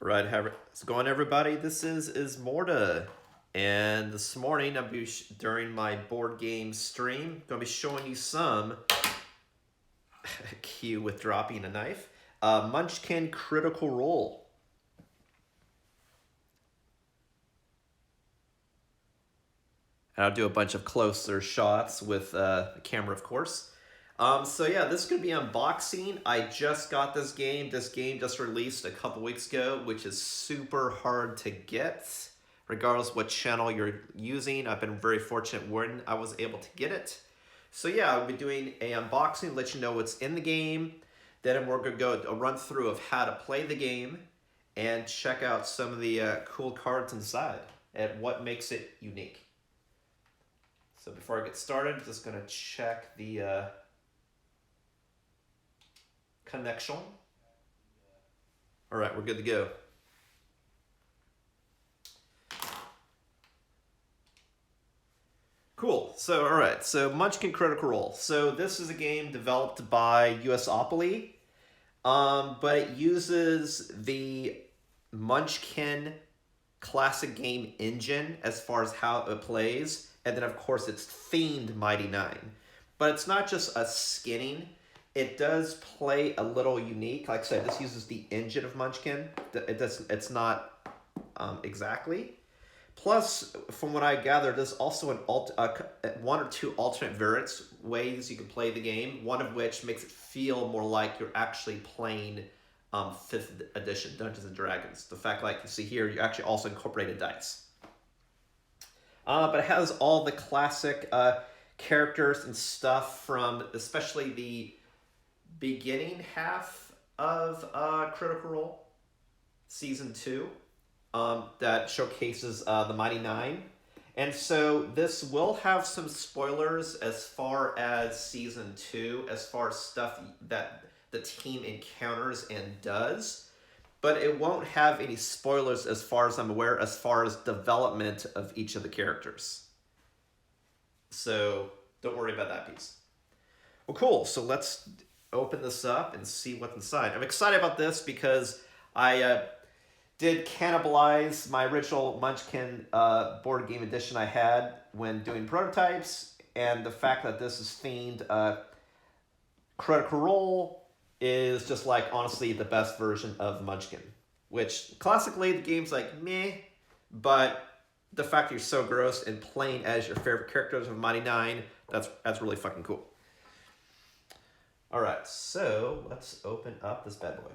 Right, how's it going, everybody? This is Ismortah, and this morning I'll be during my board game stream going to be showing you some cue with dropping a knife. Munchkin Critical Role. And I'll do a bunch of closer shots with the camera, of course. So yeah, this is going to be unboxing. I just got this game. This game just released a couple weeks ago, which is super hard to get, regardless what channel you're using. I've been very fortunate when I was able to get it. So yeah, I'll be doing a unboxing, let you know what's in the game. Then we're going to go a run through of how to play the game and check out some of the cool cards inside and what makes it unique. So before I get started, I'm just going to check the connection. All right, we're good to go. Cool. So, all right. So, Munchkin Critical Role. So, this is a game developed by USopoly, but it uses the Munchkin classic game engine as far as how it plays, and then of course it's themed Mighty Nine. But it's not just a skinning. It does play a little unique. Like I said, this uses the engine of Munchkin. It's not exactly. Plus, from what I gathered, there's also one or two alternate variants ways you can play the game. One of which makes it feel more like you're actually playing 5th edition Dungeons and Dragons. The fact, like you see here, you actually also incorporated dice. But it has all the classic characters and stuff from especially the beginning half of Critical Role, Season 2, that showcases the Mighty Nine. And so this will have some spoilers as far as Season 2, as far as stuff that the team encounters and does. But it won't have any spoilers as far as I'm aware, as far as development of each of the characters. So don't worry about that piece. Well, cool. So let's open this up and see what's inside. I'm excited about this because I did cannibalize my original Munchkin board game edition I had when doing prototypes, and the fact that this is themed Critical Role is just like honestly the best version of Munchkin, which classically the game's like meh, but the fact that you're so gross and playing as your favorite characters of Mighty Nine, that's really fucking cool. All right, so let's open up this bad boy.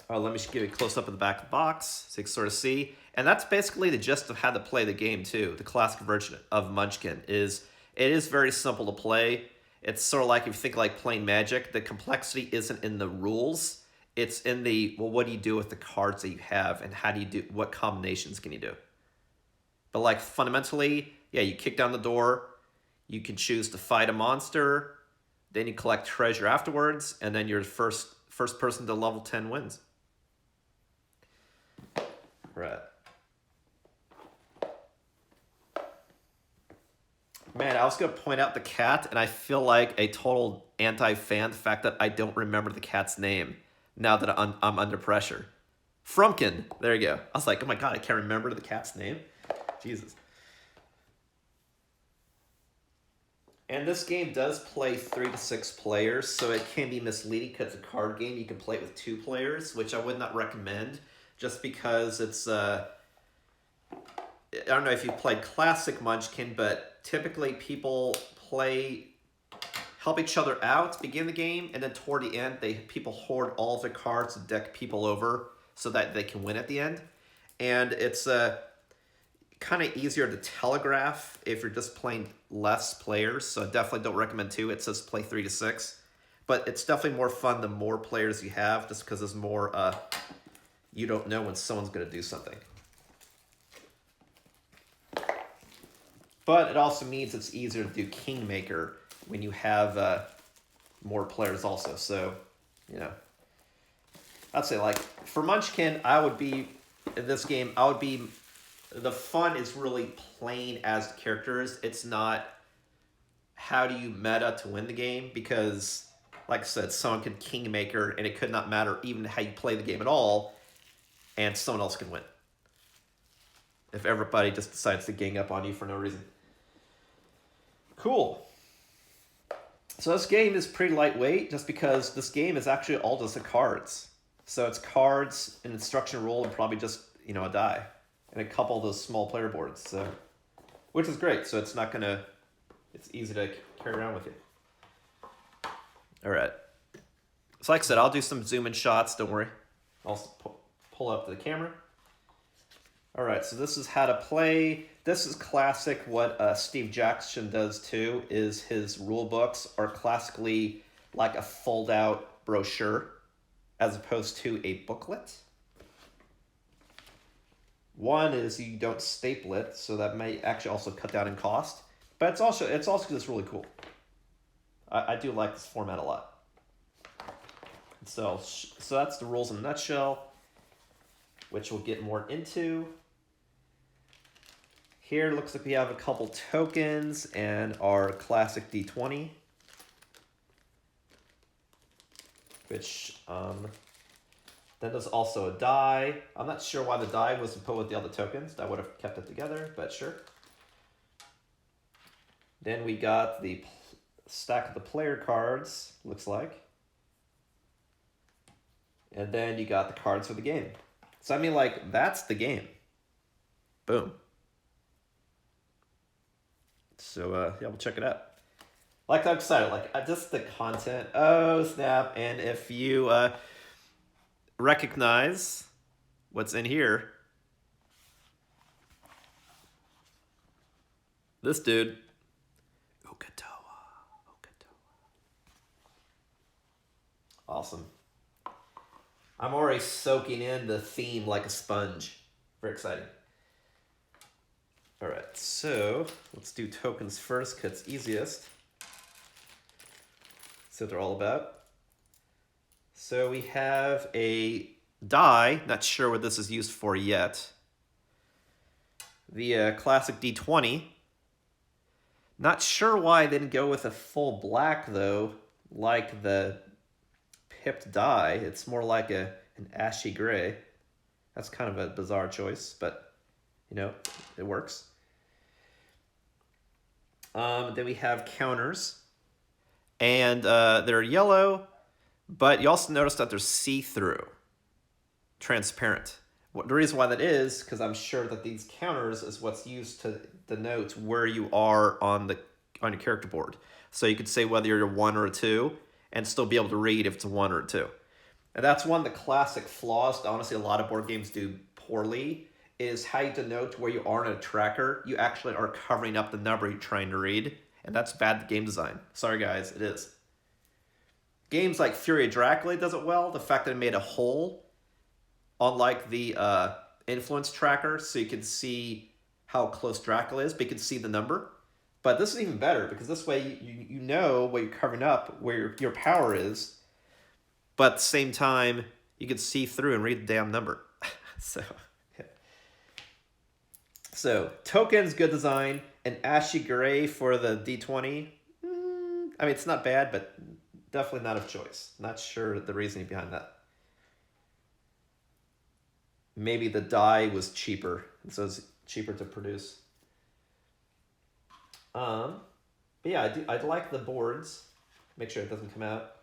Let me just give you a close-up of the back of the box so you can sort of see. And that's basically the gist of how to play the game, too. The classic version of Munchkin is very simple to play. It's sort of like, if you think like playing Magic, the complexity isn't in the rules. It's in the, well, what do you do with the cards that you have, and how do you do, what combinations can you do? But like fundamentally, yeah, you kick down the door, you can choose to fight a monster, then you collect treasure afterwards, and then your first person to level 10 wins. Right. Man, I was going to point out the cat, and I feel like a total anti-fan, the fact that I don't remember the cat's name now that I'm under pressure. Frumpkin. There you go. I was like, oh my god, I can't remember the cat's name. Jesus. And this game does play 3 to 6 players, so it can be misleading because it's a card game. You can play it with 2 players, which I would not recommend, just because it's, I don't know if you've played Classic Munchkin, but typically people help each other out, begin the game, and then toward the end, people hoard all of their cards to deck people over so that they can win at the end. And it's kind of easier to telegraph if you're just playing less players, so I definitely don't recommend 2. It says play 3 to 6, but it's definitely more fun the more players you have, just because there's more, you don't know when someone's going to do something. But it also means it's easier to do Kingmaker when you have more players also, so, you know. I'd say, like, for Munchkin, in this game, the fun is really playing as the characters. It's not how do you meta to win the game, because, like I said, someone could Kingmaker, and it could not matter even how you play the game at all. and someone else can win. If everybody just decides to gang up on you for no reason. Cool. So this game is pretty lightweight just because this game is actually all just the cards. So it's cards, an instruction rule, and probably just, you know, a die. And a couple of those small player boards. So, which is great. So it's not going to... It's easy to carry around with you. All right. So like I said, I'll do some zoom in shots. Don't worry. I'll pull up the camera. All right. So this is how to play. This is classic. What Steve Jackson does too is his rule books are classically like a fold out brochure as opposed to a booklet. One is you don't staple it, so that may actually also cut down in cost. But it's also just really cool. I do like this format a lot. So that's the rules in a nutshell, which we'll get more into. Here it looks like we have a couple tokens and our classic D20, which then there's also a die. I'm not sure why the die wasn't put with the other tokens. That would have kept it together, but sure. Then we got the stack of the player cards, looks like. And then you got the cards for the game. So I mean, like, that's the game. Boom. So yeah, we'll check it out. Like, I'm excited. Like, just the content. Oh, snap. And if you recognize what's in here, this dude, awesome. I'm already soaking in the theme like a sponge. Very exciting. All right, so let's do tokens first because it's easiest. See what they're all about. So we have a die. Not sure what this is used for yet. The classic D20. Not sure why they didn't go with a full black, though, like the pipped die. It's more like an ashy gray. That's kind of a bizarre choice, but, you know, it works. Then we have counters. And they're yellow, but you also notice that they're see-through, transparent. The reason why that is, because I'm sure that these counters is what's used to denote where you are on your character board. So you could say whether you're a 1 or a 2, and still be able to read if it's a 1 or a 2. And that's one of the classic flaws that honestly a lot of board games do poorly, is how you denote where you are in a tracker. You actually are covering up the number you're trying to read, and that's bad game design. Sorry guys, it is. Games like Fury of Dracula does it well. The fact that it made a hole on like the influence tracker, so you can see how close Dracula is, but you can see the number. But this is even better, because this way you know what you're covering up, where your power is, but at the same time, you can see through and read the damn number. So, tokens, good design. An ashy gray for the D20. I mean, it's not bad, but definitely not of choice. Not sure the reasoning behind that. Maybe the die was cheaper, and so it's cheaper to produce. But yeah, I like the boards. Make sure it doesn't come out.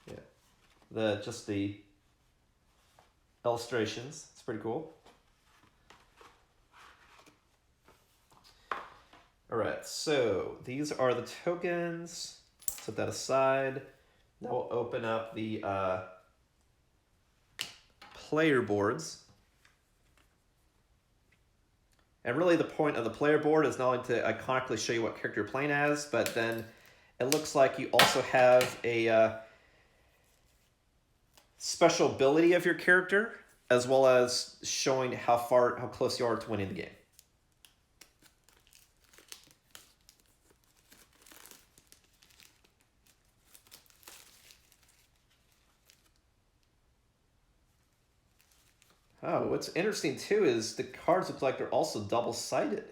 Yeah, just the illustrations. It's pretty cool. All right, so these are the tokens. Set that aside. Now we'll open up the player boards. And really the point of the player board is not only to iconically show you what character you're playing as, but then it looks like you also have a special ability of your character, as well as showing how close you are to winning the game. Oh, what's interesting too is the cards look like they're also double-sided.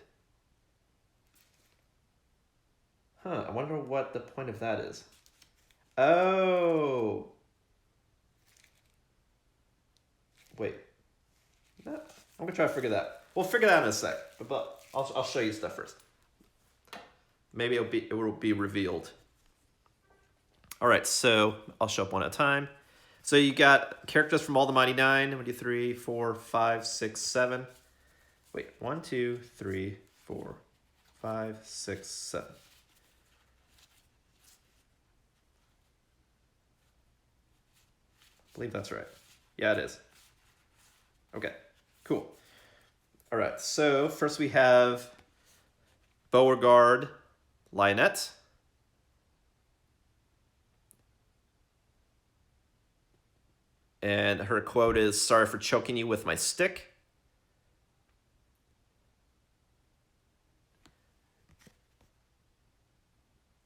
Huh, I wonder what the point of that is. Oh. gonna try to figure that. We'll figure that out in a sec. But I'll show you stuff first. Maybe it will be revealed. All right, so I'll show up one at a time. So you got characters from all the Mighty Nine. 1, 2, 3, 4, 5, 6, 7. Wait, 1, 2, 3, 4, 5, 6, 7. I believe that's right. Yeah, it is. Okay, cool. All right, so first we have Beauregard Lionette. And her quote is, "Sorry for choking you with my stick."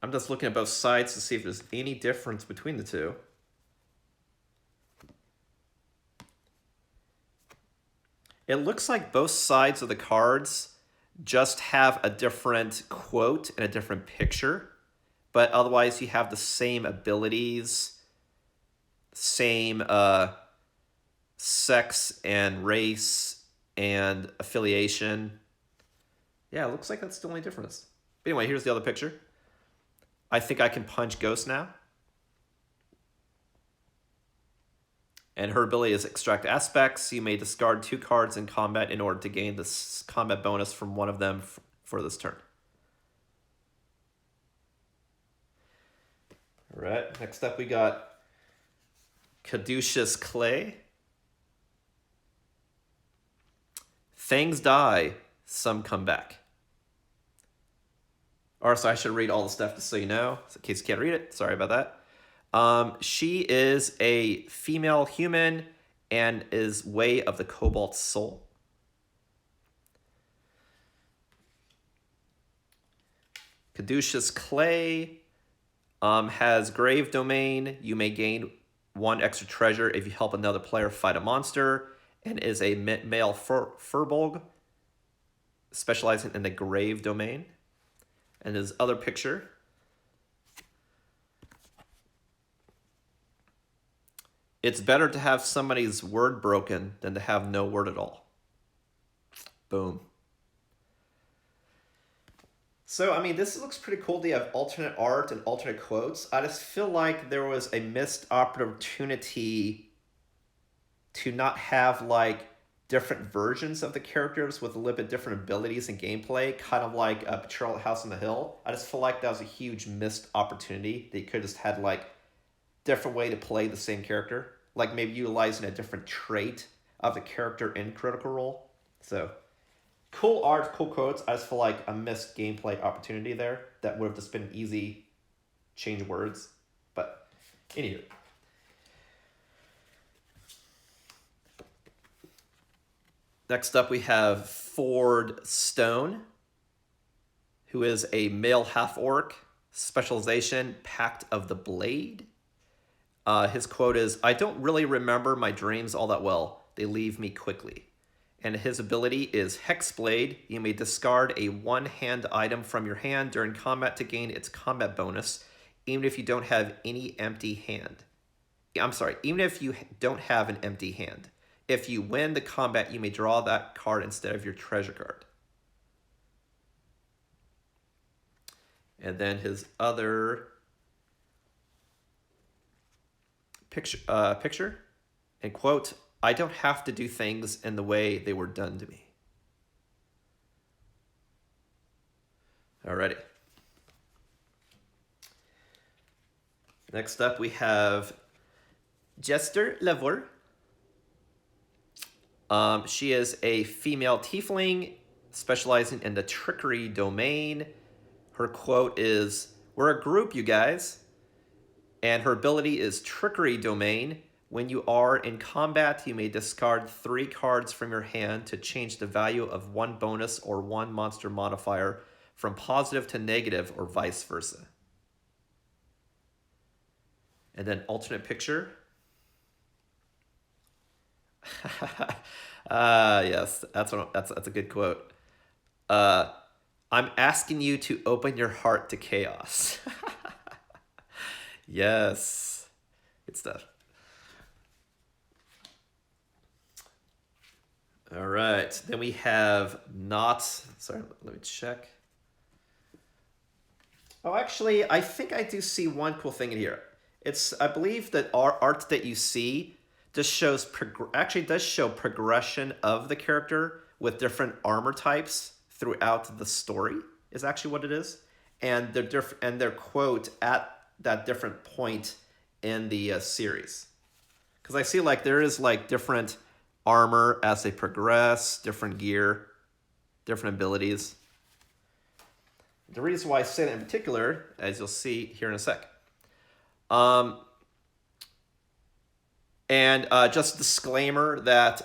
I'm just looking at both sides to see if there's any difference between the two. It looks like both sides of the cards just have a different quote and a different picture, but otherwise you have the same abilities, same sex and race and affiliation. Yeah, it looks like that's the only difference. But anyway, here's the other picture. I think I can punch Ghost now. And her ability is Extract Aspects. You may discard 2 cards in combat in order to gain this combat bonus from one of them for this turn. All right, next up we got Caduceus Clay. Things die, some come back. Or so I should read all the stuff just so you know, in case you can't read it. Sorry about that. She is a female human and is Way of the Cobalt Soul. Caduceus Clay has Grave Domain. You may gain 1 extra treasure if you help another player fight a monster, and is a male furbolg, specializing in the Grave Domain. And his other picture, it's better to have somebody's word broken than to have no word at all. Boom. So, I mean, this looks pretty cool. They have alternate art and alternate quotes. I just feel like there was a missed opportunity to not have, like, different versions of the characters with a little bit different abilities and gameplay, kind of like Patrol at House on the Hill. I just feel like that was a huge missed opportunity. They could have just had, like, different way to play the same character, like maybe utilizing a different trait of the character in Critical Role. So cool art, cool quotes. I just feel like a missed gameplay opportunity there that would have just been an easy change words. But anywho. Next up we have Ford Stone, who is a male half-orc, specialization Pact of the Blade. His quote is, "I don't really remember my dreams all that well. They leave me quickly." And his ability is Hexblade. You may discard a 1-hand item from your hand during combat to gain its combat bonus, even if you don't have any empty hand. I'm sorry, even if you don't have an empty hand. If you win the combat, you may draw that card instead of your treasure card. And then his other picture and quote, "I don't have to do things in the way they were done to me." Alrighty. Next up we have Jester Levore. She is a female tiefling specializing in the trickery domain. Her quote is, "We're a group, you guys." And her ability is Trickery Domain. When you are in combat, you may discard 3 cards from your hand to change the value of 1 bonus or 1 monster modifier from positive to negative or vice versa. And then alternate picture. Yes, that's a good quote. "I'm asking you to open your heart to chaos." Yes, good stuff. All right. Then we have not. Sorry, let me check. Oh, actually, I think I do see one cool thing in here. I believe that our art that you see just shows actually does show progression of the character with different armor types throughout the story. Is actually what it is, and their quote at that different point in the series. Because I see like there is like different armor as they progress, different gear, different abilities. The reason why I say that in particular, as you'll see here in a sec. And just a disclaimer that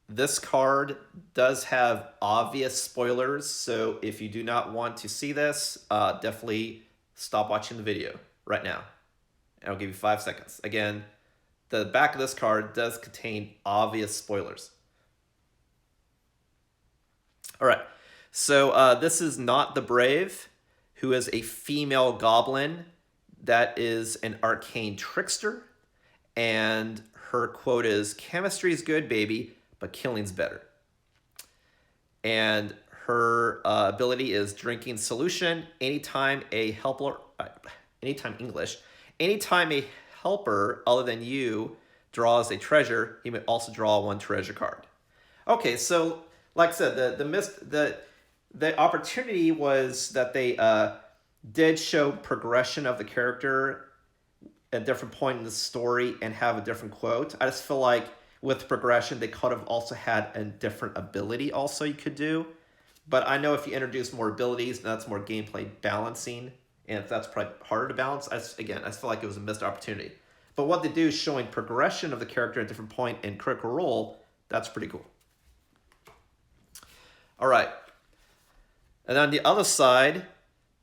this card does have obvious spoilers, so if you do not want to see this, definitely stop watching the video right now. And I'll give you 5 seconds. Again, the back of this card does contain obvious spoilers. All right, so this is Not the Brave, who is a female goblin that is an arcane trickster. And her quote is, "Chemistry's good, baby, but killing's better." And her ability is Drinking Solution. Anytime a helper other than you draws a treasure, he may also draw one treasure card. Okay, so like I said, the opportunity was that they did show progression of the character at a different point in the story and have a different quote. I just feel like with progression, they could have also had a different ability also you could do. But I know if you introduce more abilities, that's more gameplay balancing, and that's probably harder to balance. I just feel like it was a missed opportunity. But what they do is showing progression of the character at a different point in Critical Role. That's pretty cool. All right. And on the other side,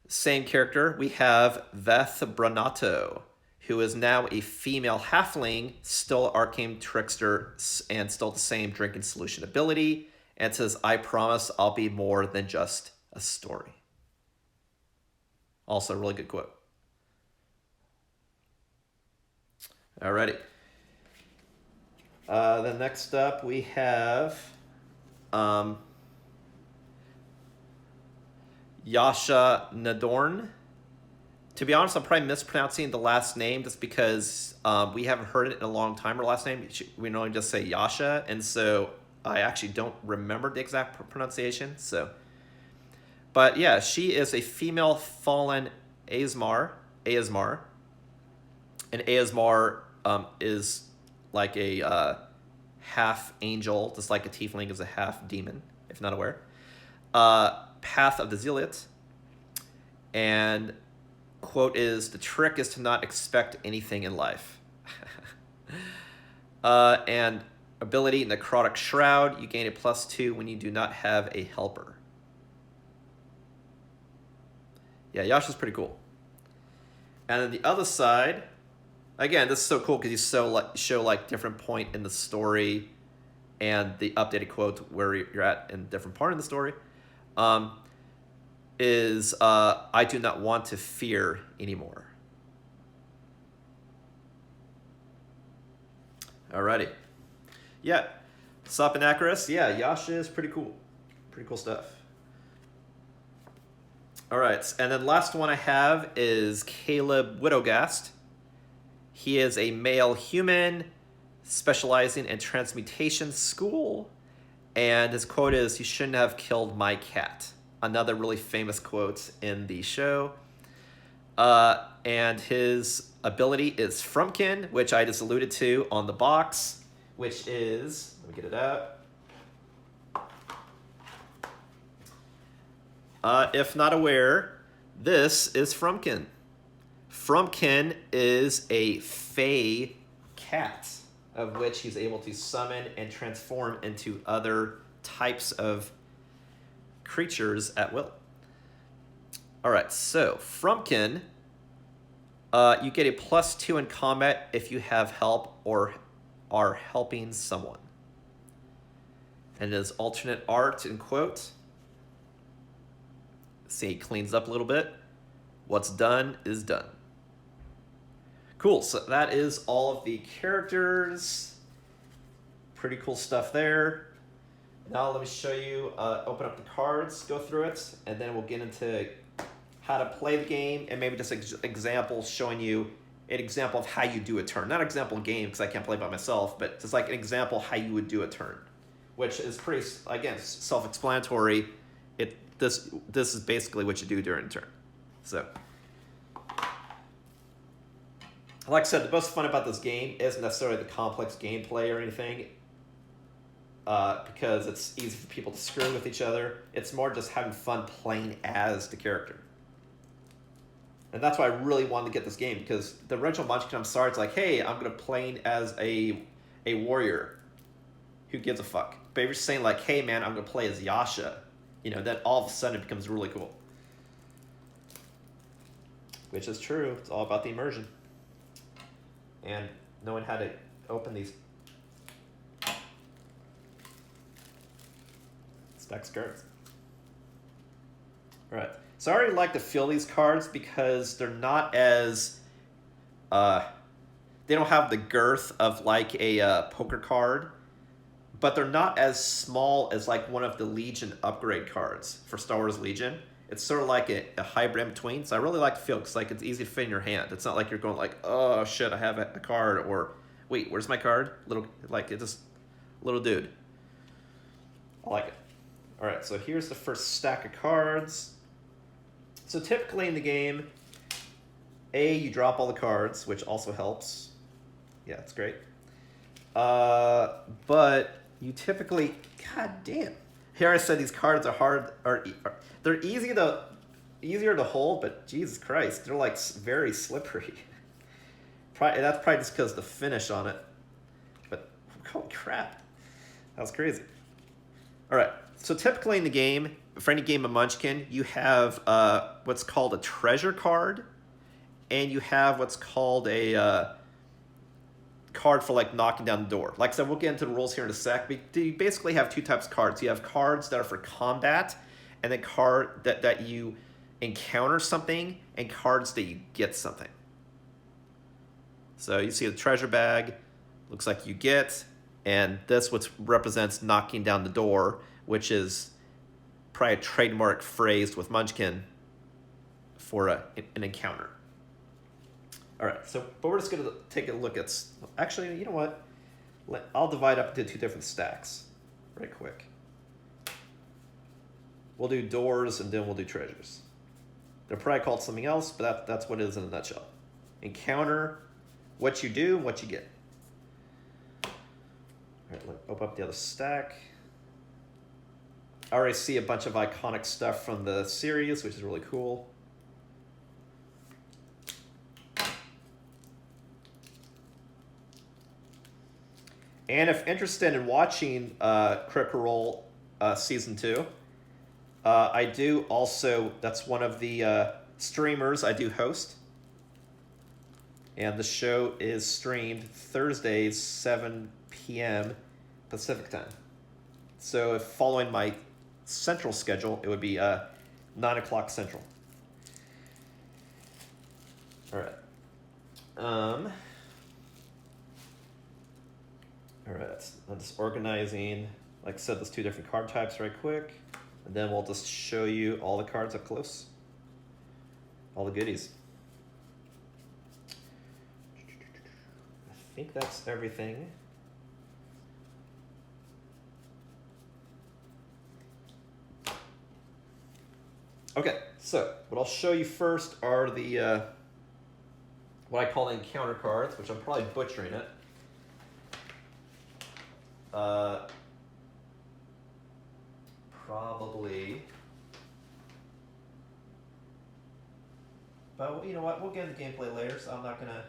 same character, we have Veth Branato, who is now a female halfling, still arcane trickster, and still the same Drinking Solution ability. And it says, "I promise I'll be more than just a story." Also a really good quote. Alrighty. Then next up we have Yasha Nadorn. To be honest, I'm probably mispronouncing the last name just because we haven't heard it in a long time. Her last name, we normally just say Yasha, and so I actually don't remember the exact pronunciation. But yeah, she is a female fallen Asmar, and Asmar is like a half angel, just like a tiefling is a half demon, if not aware. Path of the Zealot, and quote is, "The trick is to not expect anything in life." And ability, Necrotic Shroud. You gain a +2 when you do not have a helper. Yeah, Yasha's pretty cool. And then the other side, again, this is so cool because you show like different point in the story and the updated quote where you're at in different part of the story. Is "I do not want to fear anymore." Alrighty. Yeah. Sup and Acaris. Yeah, Yasha is pretty cool. Pretty cool stuff. Alright, and then last one I have is Caleb Widogast. He is a male human specializing in transmutation school. And his quote is, "You shouldn't have killed my cat." Another really famous quote in the show. And his ability is Frumpkin, which I just alluded to on the box, which is, let me get it out. If not aware, this is Frumpkin. Frumpkin is a Fey cat, of which he's able to summon and transform into other types of creatures at will. All right, so Frumpkin, you get a +2 in combat if you have help or are helping someone. And his alternate art, in quote, see, he cleans up a little bit. "What's done is done." Cool, so that is all of the characters. Pretty cool stuff there. Now let me show you, open up the cards, go through it, and then we'll get into how to play the game, and maybe just an example showing you an example of how you do a turn. Not an example game, because I can't play by myself, but just like an example how you would do a turn, which is pretty, again, self-explanatory. This is basically what you do during a turn. So, like I said, the most fun about this game isn't necessarily the complex gameplay or anything, because it's easy for people to screw with each other. It's more just having fun playing as the character. And that's why I really wanted to get this game, because the original Munchkin, I'm sorry, it's like, hey, I'm going to play as a warrior. Who gives a fuck? But if you're saying like, hey man, I'm going to play as Yasha, you know, then all of a sudden it becomes really cool. Which is true. It's all about the immersion. And knowing how to open these stacks cards. All right. So I already like to feel these cards because they're not as, they don't have the girth of like a poker card, but they're not as small as like one of the Legion upgrade cards for Star Wars Legion. It's sort of like a hybrid in between. So I really like to feel, because like it's easy to fit in your hand. It's not like you're going like, oh shit, I have a card, or wait, where's my card? Little, like it's just little dude. I like it. All right, so here's the first stack of cards. So typically in the game, you drop all the cards, which also helps. Yeah, it's great. But you typically, god damn. Here I said these cards are hard, they're easier to hold, but Jesus Christ, they're like very slippery. That's probably just because of the finish on it. But holy crap, that was crazy. All right, so typically in the game, for any game of Munchkin, you have what's called a treasure card, and you have what's called a card for like knocking down the door. Like I said, we'll get into the rules here in a sec. You basically have two types of cards. You have cards that are for combat, and then card that you encounter something, and cards that you get something. So you see the treasure bag, looks like you get, and this what represents knocking down the door, which is probably a trademark phrase with Munchkin for an encounter. All right, so, but we're just going to take a look at, actually, you know what? I'll divide up into two different stacks right quick. We'll do doors, and then we'll do treasures. They're probably called something else, but that's what it is in a nutshell. Encounter, what you do, what you get. All right, let's open up the other stack. I already see a bunch of iconic stuff from the series, which is really cool. And if interested in watching Critical Role Season 2, I do also, that's one of the streamers I do host. And the show is streamed Thursdays, 7 p.m. Pacific time. So if following my central schedule, it would be 9 o'clock central. All right. All right, I'm just organizing, like I said, those two different card types right quick. And then we'll just show you all the cards up close. All the goodies. I think that's everything. Okay, so what I'll show you first are the, what I call the encounter cards, which I'm probably butchering it. Probably. But you know what? We'll get into gameplay later, so I'm not gonna.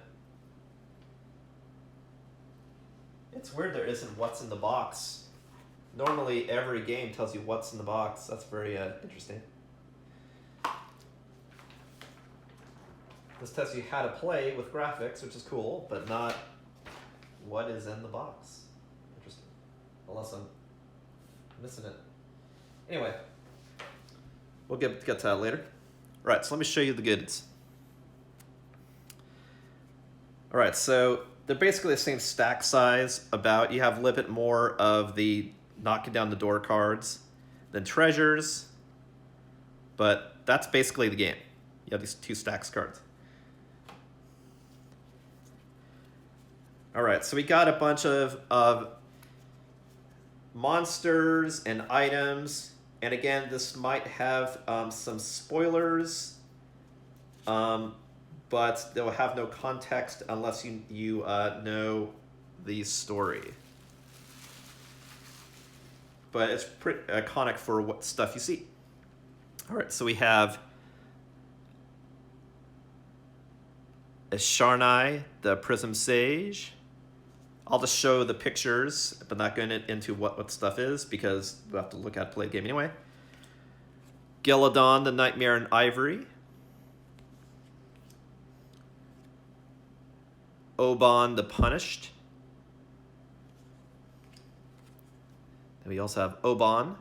It's weird there isn't what's in the box. Normally, every game tells you what's in the box. That's very interesting. This tells you how to play with graphics, which is cool, but not what is in the box. Interesting. Unless I'm missing it. Anyway, we'll get to that later. All right, so let me show you the goods. All right, so they're basically the same stack size. You have a little bit more of the knocking down the door cards. Then treasures. But that's basically the game. You have these 2 stacks cards. All right, so we got a bunch of monsters and items. And again, this might have some spoilers, but they'll have no context unless you know the story. But it's pretty iconic for what stuff you see. All right, so we have Sharnai, the Prism Sage. I'll just show the pictures, but not going into what stuff is because we'll have to look at play the game anyway. Geladon, the Nightmare in Ivory. Oban, the Punished. Then we also have Oban.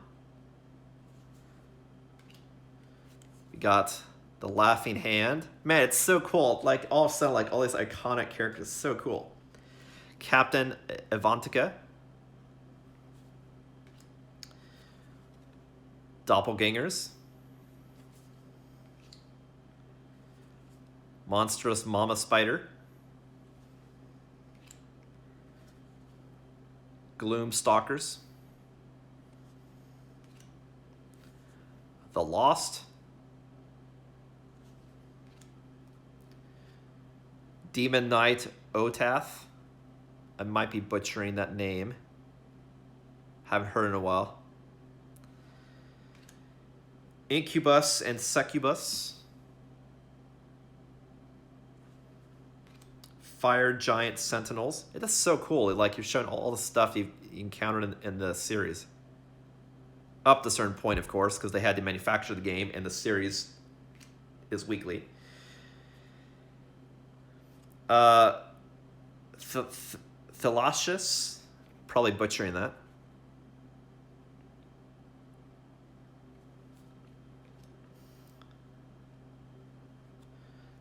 We got the Laughing Hand. Man, it's so cool. Like all of a sudden, like all these iconic characters, so cool. Captain Avantika. Doppelgangers. Monstrous Mama Spider. Gloom Stalkers. The Lost. Demon Knight Otath. I might be butchering that name. Haven't heard in a while. Incubus and Succubus. Fire Giant Sentinels. It is so cool. Like you're showing all the stuff you've encountered in the series. Up to a certain point, of course, because they had to manufacture the game, and the series is weekly. Thalassius, probably butchering that.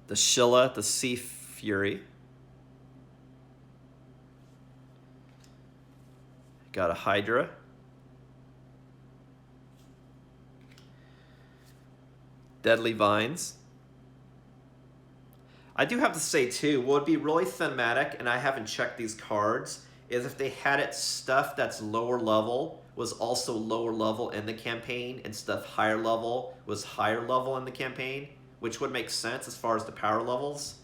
The Scylla, the Sea Fury. Got a Hydra. Deadly Vines. I do have to say, too, what would be really thematic, and I haven't checked these cards, is if they had it stuff that's lower level was also lower level in the campaign, and stuff higher level was higher level in the campaign, which would make sense as far as the power levels,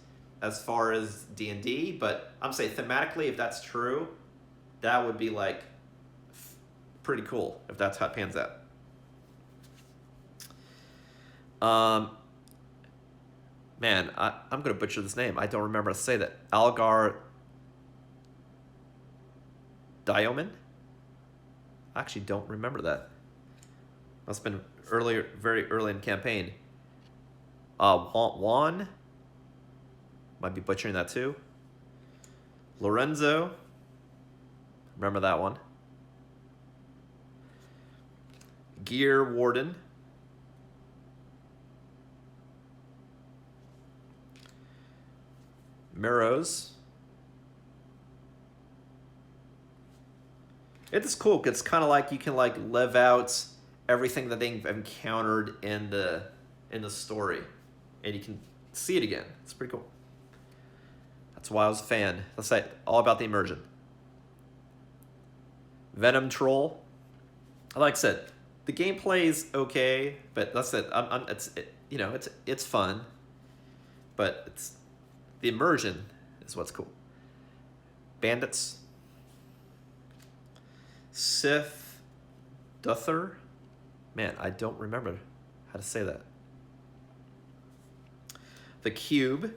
as far as D&D, but I'm saying thematically, if that's true, that would be, like, pretty cool, if that's how it pans out. Man, I'm going to butcher this name. I don't remember how to say that. Algar Dioman? I actually don't remember that. Must have been earlier, very early in the campaign. Juan? Might be butchering that too. Lorenzo? Remember that one. Gear Warden. Mirrors. It's cool. It's kind of like you can like live out everything that they've encountered in the story, and you can see it again. It's pretty cool. That's why I was a fan. Let's say all about the immersion. Venom Troll. Like I said, the gameplay is okay, but that's it. It's fun, but it's the immersion is what's cool. Bandits. Sith Duther. Man, I don't remember how to say that. The Cube.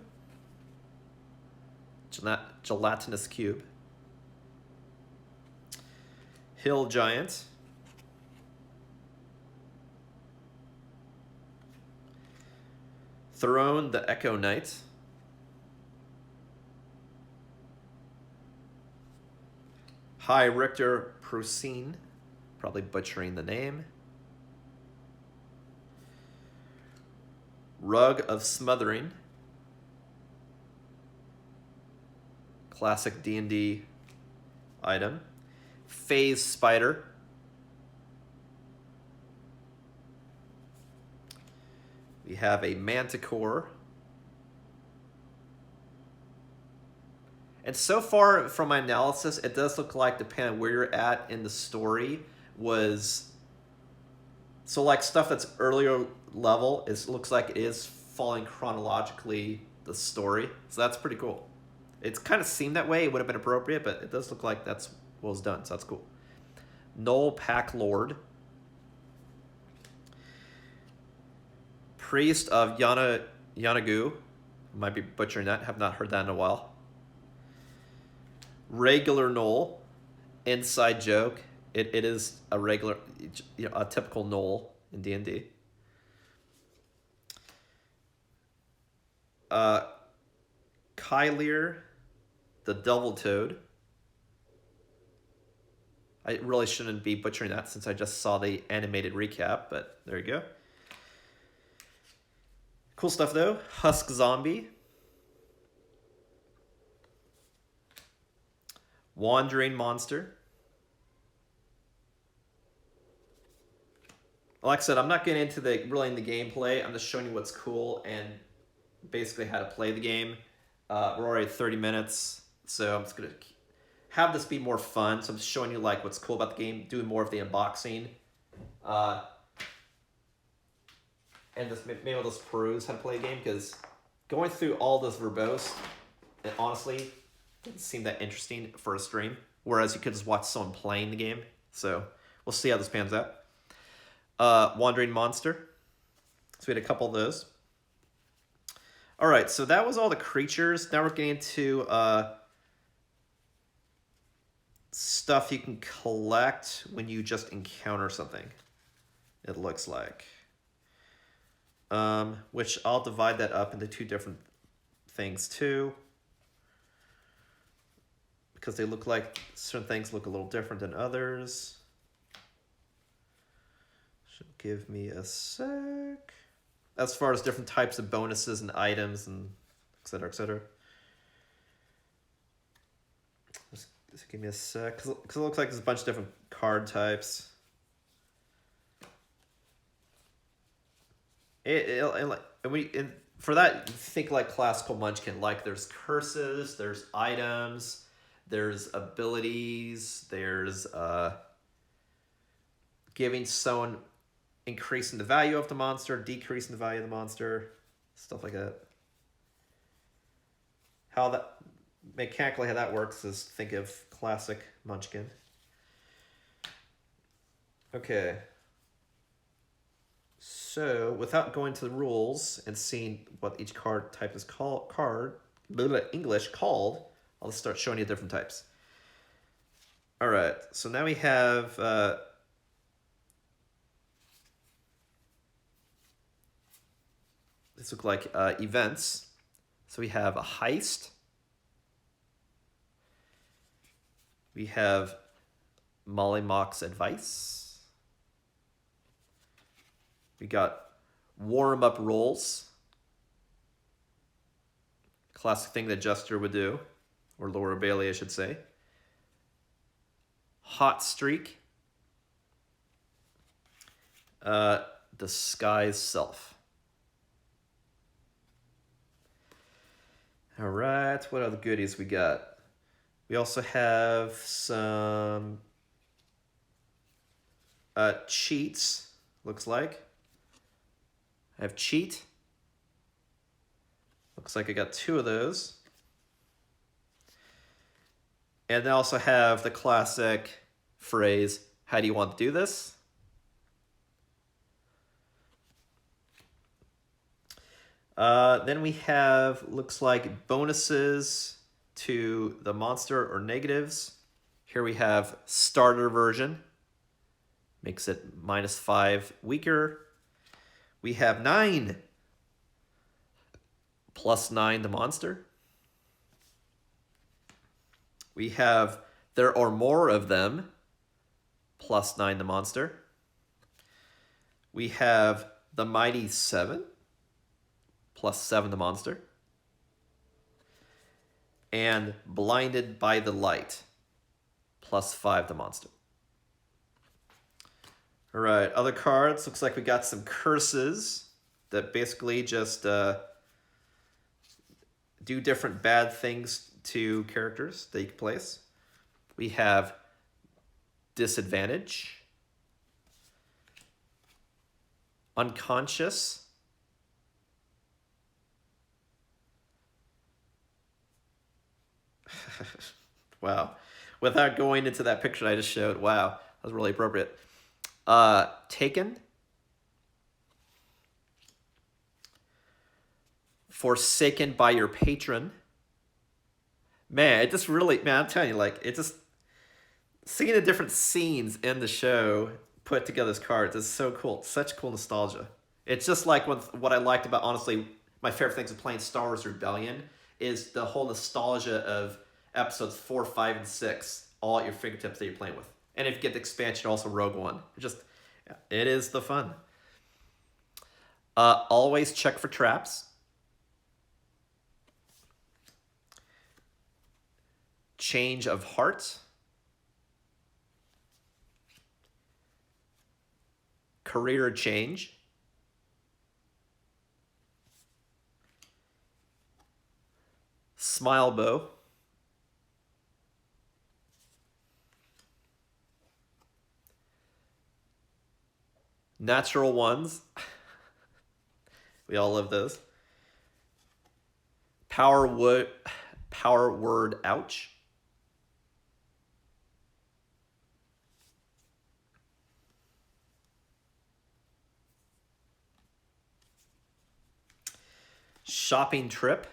Gelatinous Cube. Hill Giant. Throne, the Echo Knight. High Richter Procene, probably butchering the name. Rug of Smothering. Classic D&D item. Phase Spider. We have a Manticore. And so far from my analysis, it does look like, depending on where you're at in the story, was... So like stuff that's earlier level, it looks like it is following chronologically the story. So that's pretty cool. It's kind of seemed that way. It would have been appropriate, but it does look like that's what was done. So that's cool. Null Pack Lord. Priest of Yanagu. Might be butchering that. Have not heard that in a while. Regular Null. Inside joke. It is a regular, a typical Null in D&D. Kylir, the Devil Toad. I really shouldn't be butchering that since I just saw the animated recap, but there you go. Cool stuff though. Husk Zombie. Wandering Monster. Like I said, I'm not getting into really in the gameplay. I'm just showing you what's cool and basically how to play the game. We're already at 30 minutes, so I'm just gonna have this be more fun. So I'm just showing you like what's cool about the game, doing more of the unboxing, and just maybe I'll just peruse how to play a game, because going through all this verbose, it honestly didn't seem that interesting for a stream. Whereas you could just watch someone playing the game. So we'll see how this pans out. Wandering Monster. So we had a couple of those. All right, so that was all the creatures. Now we're getting into stuff you can collect when you just encounter something, it looks like. Which I'll divide that up into two different things too, because they look like certain things look a little different than others. Should give me a sec. As far as different types of bonuses and items and et cetera, et cetera. Just give me a sec, because it looks like there's a bunch of different card types. For that, think like classical Munchkin. Like there's curses, there's items, there's abilities, there's giving someone, increasing the value of the monster, decreasing the value of the monster, stuff like that. How that mechanically how that works is think of classic Munchkin. Okay. So without going to the rules and seeing what each card type is called, English called, I'll just start showing you different types. All right. So now we have this look like events. So we have a heist. We have Molly Mock's advice. We got warm-up rolls. Classic thing that Jester would do, or Laura Bailey, I should say. Hot streak. Disguise self. All right, what other goodies we got? We also have some cheats, looks like. I have cheat. Looks like I got 2 of those. And I also have the classic phrase, how do you want to do this? Then we have, looks like, bonuses to the monster or negatives. Here we have starter version. Makes it -5 weaker. We have 9. +9 the monster. We have there are more of them. +9 the monster. We have the mighty 7. +7 the monster. And blinded by the light. +5 the monster. All right, other cards. Looks like we got some curses. that basically just do different bad things to characters that you can place. We have Disadvantage, Unconscious, wow. Without going into that picture I just showed, wow, that was really appropriate. Taken, Forsaken by your patron. Man, it just really, man, I'm telling you, like, it just, seeing the different scenes in the show put together as cards is so cool. Such cool nostalgia. It's just like what I liked about, honestly, my favorite things of playing Star Wars Rebellion is the whole nostalgia of episodes 4, 5, and 6, all at your fingertips that you're playing with. And if you get the expansion, also Rogue One. It is the fun. Always check for traps. Change of heart. Career change. Smile bow. Natural ones. We all love those. Power word ouch. Shopping trip.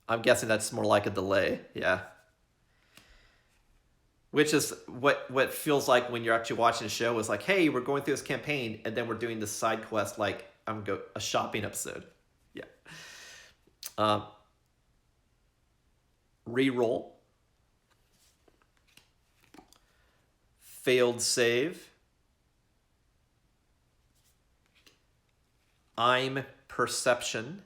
I'm guessing that's more like a delay. Yeah. Which is what feels like when you're actually watching a show is like, hey, we're going through this campaign and then we're doing this side quest like a shopping episode. Yeah. Reroll. Failed save. Imperception.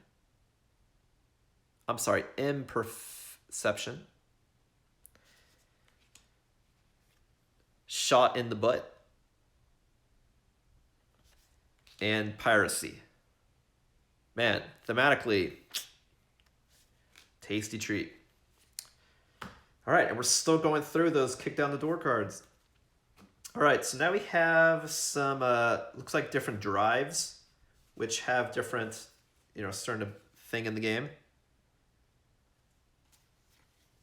Shot in the butt. And piracy. Man, thematically, tasty treat. All right, and we're still going through those kick down the door cards. All right, so now we have some, looks like different drives, which have different, certain thing in the game.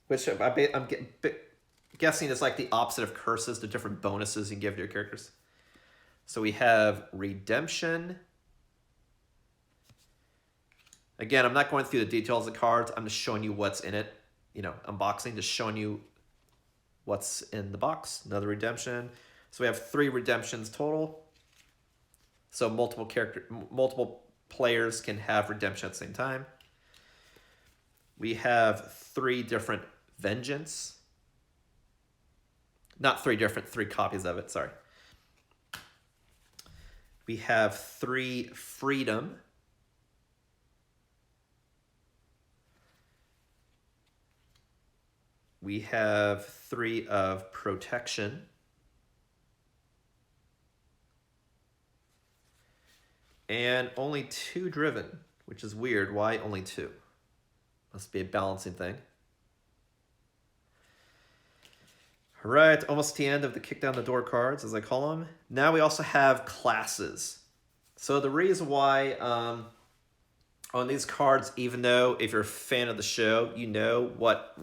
Which I'm guessing is like the opposite of curses, the different bonuses you give to your characters. So we have Redemption. Again, I'm not going through the details of the cards. I'm just showing you what's in it. Unboxing, just showing you what's in the box. Another Redemption. So we have 3 redemptions total. So multiple players can have redemption at the same time. We have 3 different Vengeance. Not 3 different, 3 copies of it, sorry. We have 3 Freedom. We have 3 of Protection. And only 2 Driven, which is weird. Why only 2? Must be a balancing thing. All right, almost the end of the kick down the door cards, as I call them. Now we also have classes. So the reason why on these cards, even though if you're a fan of the show, you know what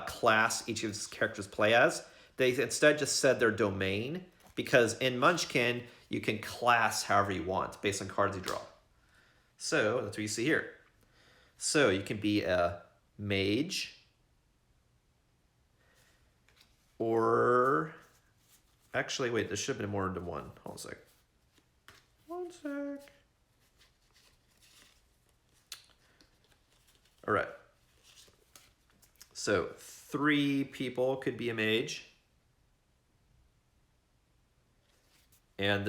class each of these characters play as, they instead just said their domain, because in Munchkin, you can class however you want based on cards you draw. So that's what you see here. So you can be a mage, or actually, wait, there should have been more than one. Hold on a sec. One sec. All right. So 3 people could be a mage. And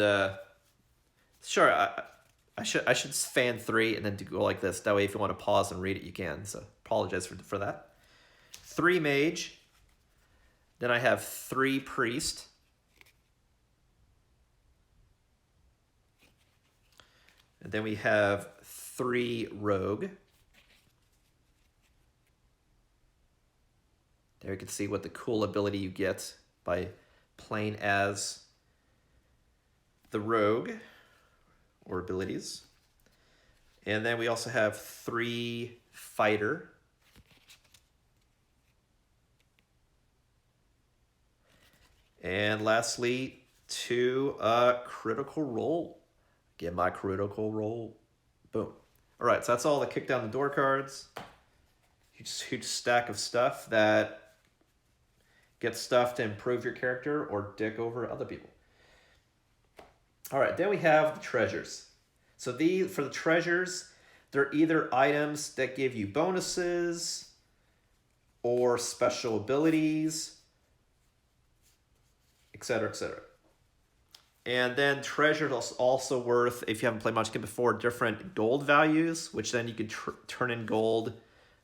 sure, I should fan 3 and then go like this. That way, if you want to pause and read it, you can. So apologize for that. 3 mage. Then I have 3 priest. And then we have 3 rogue. There you can see what the cool ability you get by playing as the rogue or abilities. And then we also have 3 fighter. And lastly, 2 critical role. Get my critical role. Boom. All right, so that's all the kick down the door cards. Huge stack of stuff that gets stuff to improve your character or dick over other people. All right, then we have the treasures. So for the treasures, they're either items that give you bonuses or special abilities, etc., etc. And then treasures are also worth, if you haven't played Munchkin before, different gold values, which then you could turn in gold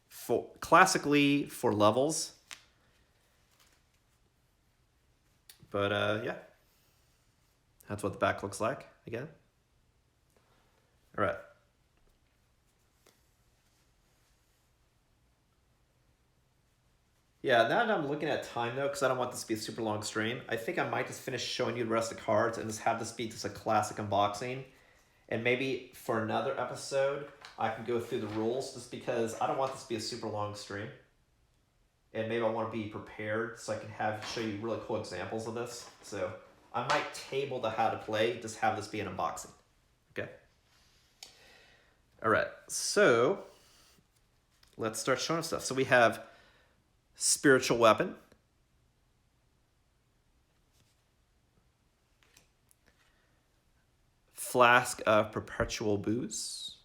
for classically for levels. But yeah, that's what the back looks like again. All right. Yeah, now that I'm looking at time though, because I don't want this to be a super long stream, I think I might just finish showing you the rest of the cards and just have this be just a classic unboxing. And maybe for another episode, I can go through the rules just because I don't want this to be a super long stream. And maybe I want to be prepared so I can show you really cool examples of this. So I might table the how to play, just have this be an unboxing. Okay? All right, so let's start showing stuff. So we have spiritual weapon. Flask of perpetual booze.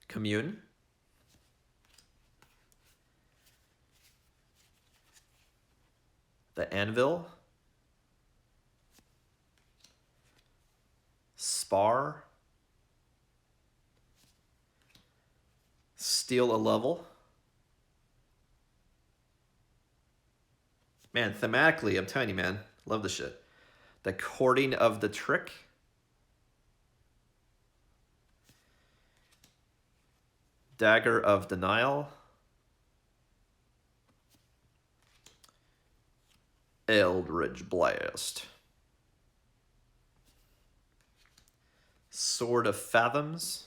Commune. The anvil. Spar. Steal a level. Man, thematically, I'm telling you, man, love this shit. The courting of the trick. Dagger of denial. Eldritch blast. Sword of fathoms.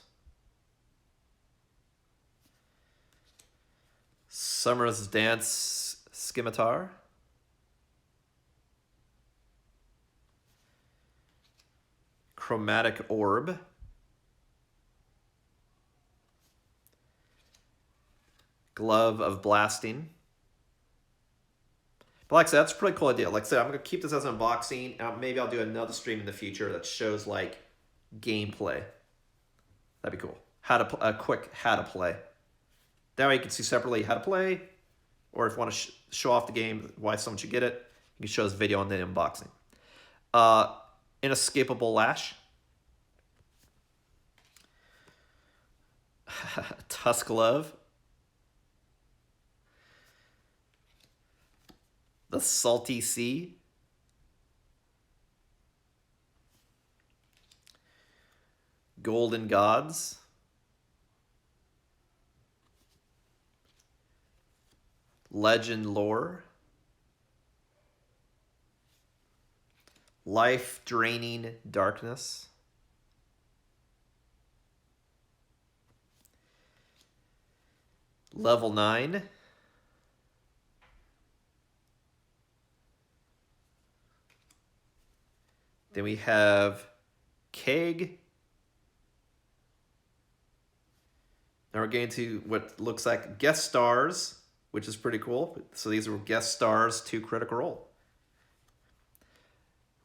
Summer's Dance Scimitar. Chromatic Orb. Glove of Blasting. But like I said, that's a pretty cool idea. Like I said, I'm going to keep this as an unboxing. Maybe I'll do another stream in the future that shows like gameplay. That'd be cool. A quick how to play. That way you can see separately how to play, or if you want to show off the game, why someone should get it, you can show this video on the unboxing. Inescapable Lash. Tusk Glove. The Salty Sea. Golden Gods. Legend Lore. Life Draining Darkness. Level 9. Then we have Keg. Now we're getting to what looks like guest stars, which is pretty cool. So these are guest stars to Critical Role.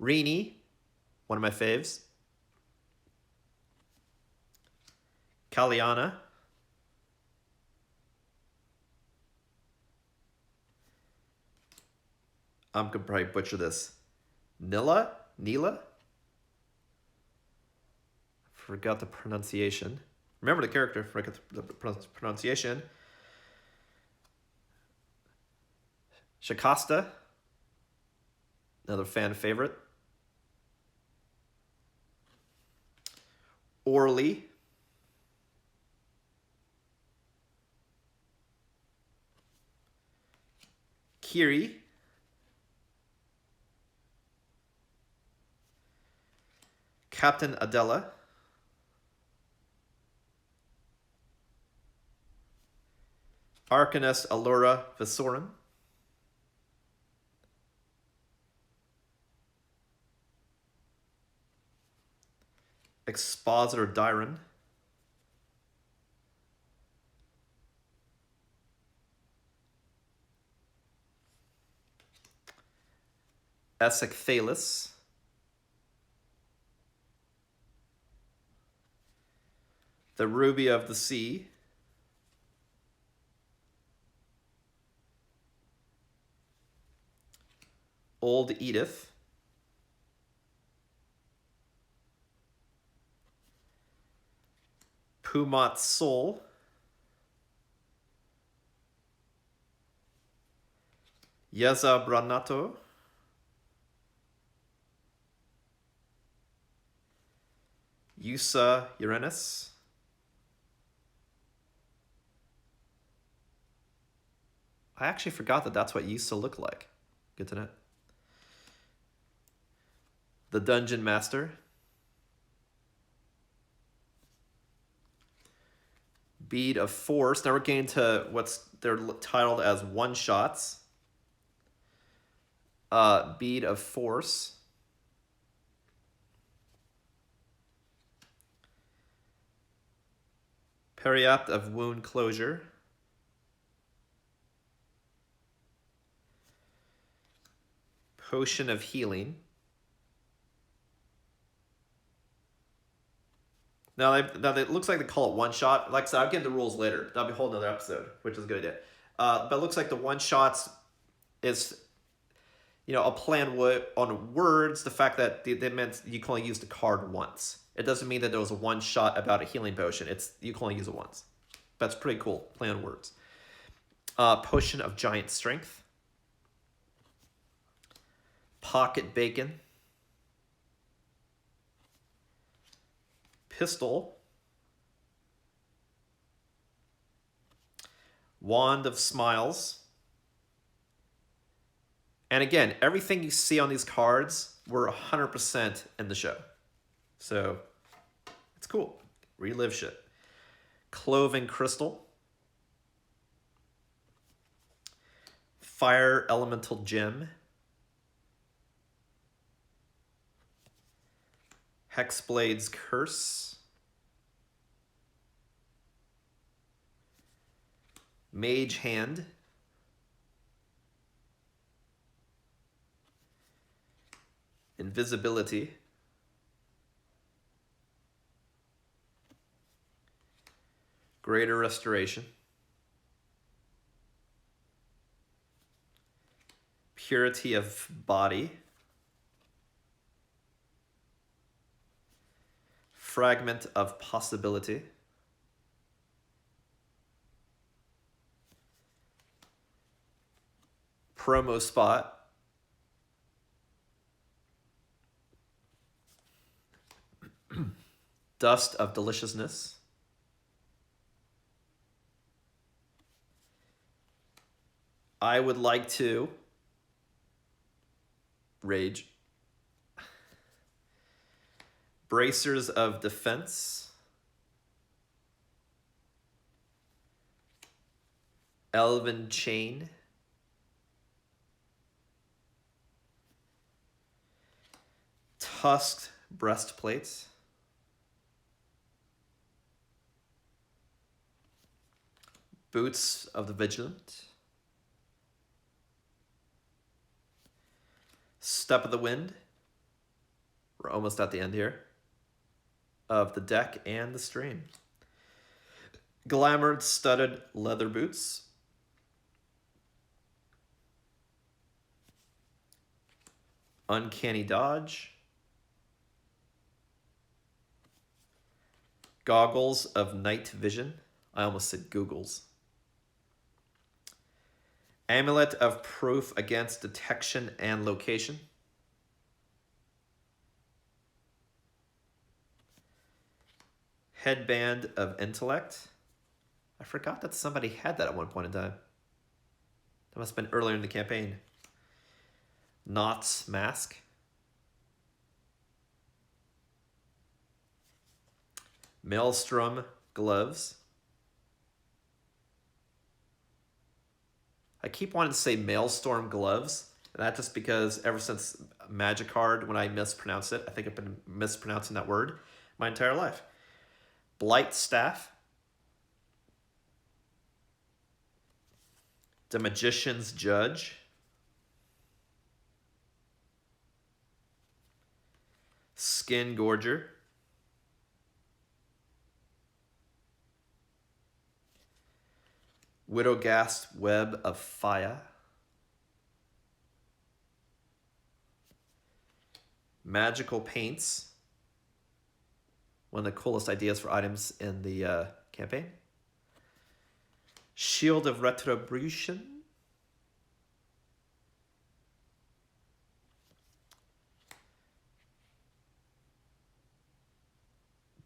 Rini, one of my faves. Kaliana. I'm going to probably butcher this. Nila? Forgot the pronunciation. Remember the character, forgot the pronunciation. Shakasta, another fan favorite. Orly. Kiri. Captain Adela. Arcanist Allura Visorin. Expositor Dyron. Essek Thalis. The Ruby of the Sea. Old Edith. Pumat Soul. Veth Branato. Yasha Uranus. I actually forgot that that's what Yasha looked like. Good to know. The Dungeon Master. Bead of Force. Now we're getting to what's they're titled as one-shots. Bead of Force. Periapt of Wound Closure. Potion of Healing. Now it looks like they call it one shot. Like I said, I'll get into the rules later. That'll be a whole nother episode, which is a good idea. But it looks like the one shots is, a plan on words. The fact that they meant you can only use the card once. It doesn't mean that there was a one shot about a healing potion. You can only use it once. That's pretty cool. Play on words. Potion of Giant Strength. Pocket Bacon. Pistol. Wand of Smiles. And again, everything you see on these cards were 100% in the show. So, it's cool. Relive shit. Cloven Crystal. Fire Elemental Gem. Hexblade's Curse. Mage Hand. Invisibility. Greater Restoration. Purity of Body. Fragment of Possibility. Promo Spot. Dust of Deliciousness. I would like to rage. Bracers of Defense. Elven Chain. Tusked Breastplates. Boots of the Vigilant. Step of the Wind. We're almost at the end here of the deck and the stream. Glamored Studded Leather Boots. Uncanny Dodge. Goggles of Night Vision. I almost said Googles. Amulet of Proof Against Detection and Location. Headband of Intellect. I forgot that somebody had that at one point in time. That must have been earlier in the campaign. Knots Mask. Maelstrom Gloves. I keep wanting to say Maelstrom Gloves, and that's just because ever since Magicard, when I mispronounce it, I think I've been mispronouncing that word my entire life. Blight Staff. The Magician's Judge. Skin Gorger. Widogast Web of Fire. Magical Paints. One of the coolest ideas for items in the campaign. Shield of Retribution.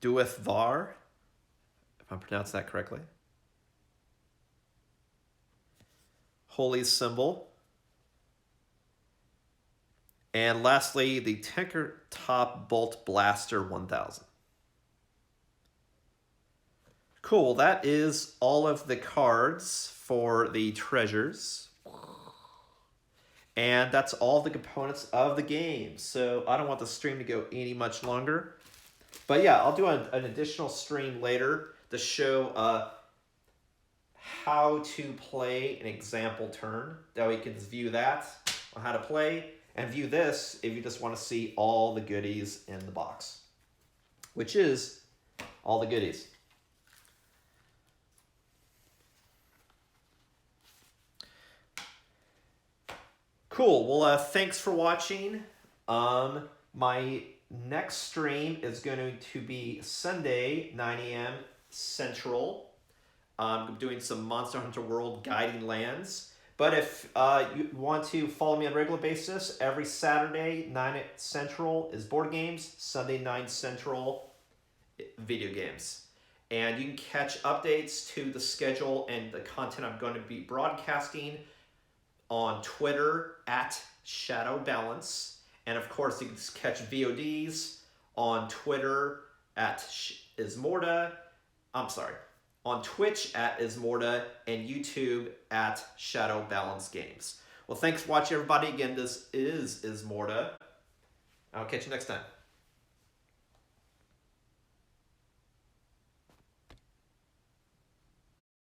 Doeth Var, if I'm pronouncing that correctly. Holy Symbol. And lastly, the Tinker Top Bolt Blaster 1000. Cool, that is all of the cards for the treasures. And that's all the components of the game. So I don't want the stream to go any much longer. But yeah, I'll do an additional stream later to show how to play an example turn. That way you can view that on how to play. And view this if you just want to see all the goodies in the box. Which is all the goodies. Cool. Well, thanks for watching. My next stream is going to be Sunday, 9 a.m. Central. I'm doing some Monster Hunter World Guiding Lands. But if you want to follow me on a regular basis, every Saturday, 9 Central is board games. Sunday, 9 Central, video games. And you can catch updates to the schedule and the content I'm going to be broadcasting on Twitter at Shadow Balance. And of course, you can catch VODs on Twitter at Ismortah. On Twitch at Ismortah and YouTube at Shadow Balance Games. Well, thanks for watching, everybody. Again, this is Ismortah. I'll catch you next time.